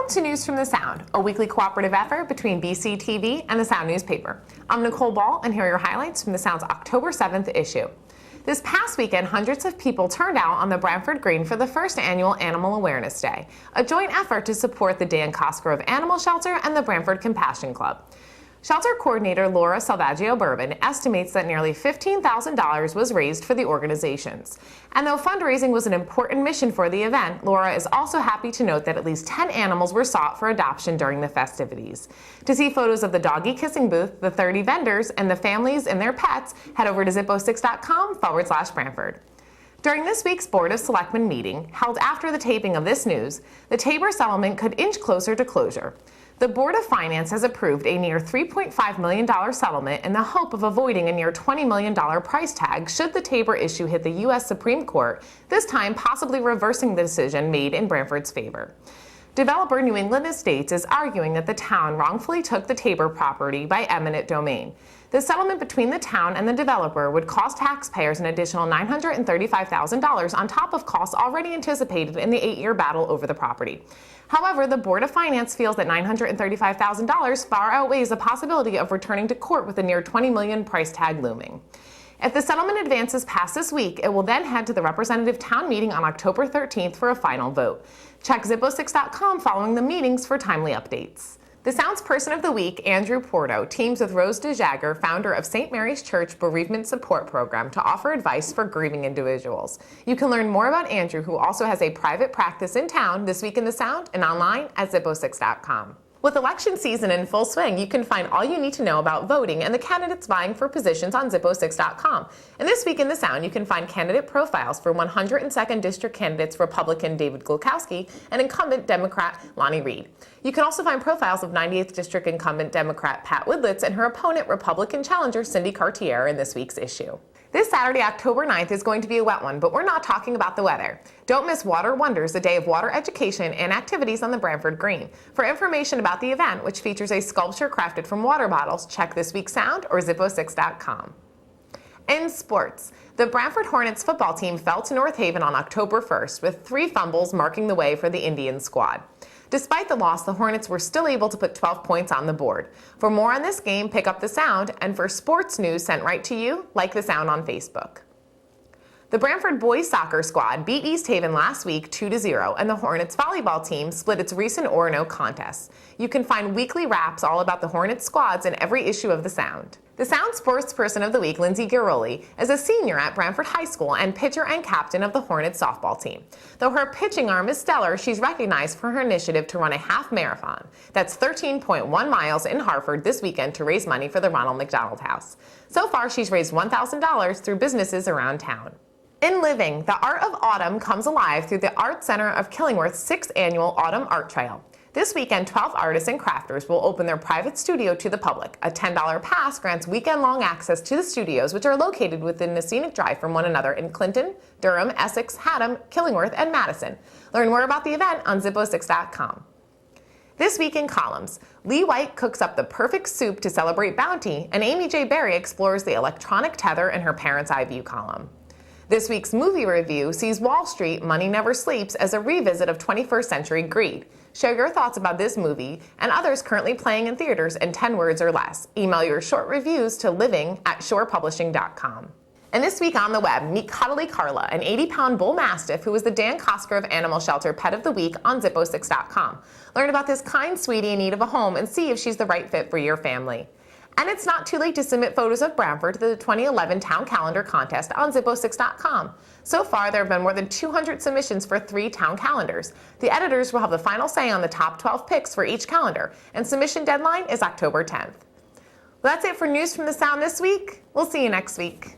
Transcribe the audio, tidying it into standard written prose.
Welcome to News from the Sound, a weekly cooperative effort between BCTV and the Sound newspaper. I'm Nicole Ball, and here are your highlights from the Sound's October 7th issue. This past weekend, hundreds of people turned out on the Brantford Green for the first annual Animal Awareness Day, a joint effort to support the Dan Cosgrove Animal Shelter and the Brantford Compassion Club. Shelter coordinator Laura Salvaggio Bourbon estimates that nearly $15,000 was raised for the organizations. And though fundraising was an important mission for the event, Laura is also happy to note that at least 10 animals were sought for adoption during the festivities. To see photos of the doggy kissing booth, the 30 vendors, and the families and their pets, head over to zippo6.com/Brantford. During this week's Board of Selectmen meeting, held after the taping of this news, the Tabor settlement could inch closer to closure. The Board of Finance has approved a near $3.5 million settlement in the hope of avoiding a near $20 million price tag should the Tabor issue hit the U.S. Supreme Court, this time possibly reversing the decision made in Brantford's favor. Developer New England Estates is arguing that the town wrongfully took the Tabor property by eminent domain. The settlement between the town and the developer would cost taxpayers an additional $935,000 on top of costs already anticipated in the 8-year battle over the property. However, the Board of Finance feels that $935,000 far outweighs the possibility of returning to court with a near $20 million price tag looming. If the settlement advances past this week, it will then head to the representative town meeting on October 13th for a final vote. Check zippo6.com following the meetings for timely updates. The Sound's Person of the Week, Andrew Porto, teams with Rose DeJagger, founder of St. Mary's Church Bereavement Support Program, to offer advice for grieving individuals. You can learn more about Andrew, who also has a private practice in town, this week in the Sound and online at zippo6.com. With election season in full swing, you can find all you need to know about voting and the candidates vying for positions on zippo6.com. And this week in the Sound, you can find candidate profiles for 102nd District candidates Republican David Glukowski and incumbent Democrat Lonnie Reed. You can also find profiles of 98th District incumbent Democrat Pat Widlitz and her opponent Republican challenger Cindy Cartier in this week's issue. This Saturday, October 9th, is going to be a wet one, but we're not talking about the weather. Don't miss Water Wonders, a day of water education and activities on the Brantford Green. For information about the event, which features a sculpture crafted from water bottles, check This Week's Sound or zippo6.com. In sports, the Brantford Hornets football team fell to North Haven on October 1st, with 3 fumbles marking the way for the Indian squad. Despite the loss, the Hornets were still able to put 12 points on the board. For more on this game, pick up The Sound, and for sports news sent right to you, like The Sound on Facebook. The Brantford boys soccer squad beat East Haven last week 2-0, and the Hornets volleyball team split its recent Orono contests. You can find weekly wraps all about the Hornets squads in every issue of The Sound. The Sound Sports Person of the Week, Lindsay Giroli, is a senior at Brantford High School and pitcher and captain of the Hornets softball team. Though her pitching arm is stellar, she's recognized for her initiative to run a half marathon. That's 13.1 miles in Hartford this weekend to raise money for the Ronald McDonald House. So far, she's raised $1,000 through businesses around town. In living, the art of autumn comes alive through the Art Center of Killingworth's 6th annual Autumn Art Trail. This weekend, 12 artists and crafters will open their private studio to the public. A $10 pass grants weekend-long access to the studios, which are located within a scenic drive from one another in Clinton, Durham, Essex, Haddam, Killingworth, and Madison. Learn more about the event on zippo6.com. This week in columns, Lee White cooks up the perfect soup to celebrate bounty, and Amy J. Berry explores the electronic tether in her parents' eye view column. This week's movie review sees Wall Street, Money Never Sleeps as a revisit of 21st century greed. Share your thoughts about this movie and others currently playing in theaters in 10 words or less. Email your short reviews to living@shorepublishing.com. And this week on the web, meet Cuddly Carla, an 80-pound bull mastiff who is the Dan Cosgrove Animal Shelter Pet of the Week on zippo6.com. Learn about this kind sweetie in need of a home and see if she's the right fit for your family. And it's not too late to submit photos of Brantford to the 2011 Town Calendar Contest on zippo6.com. So far, there have been more than 200 submissions for 3 town calendars. The editors will have the final say on the top 12 picks for each calendar, and submission deadline is October 10th. Well, that's it for News from the Sound this week. We'll see you next week.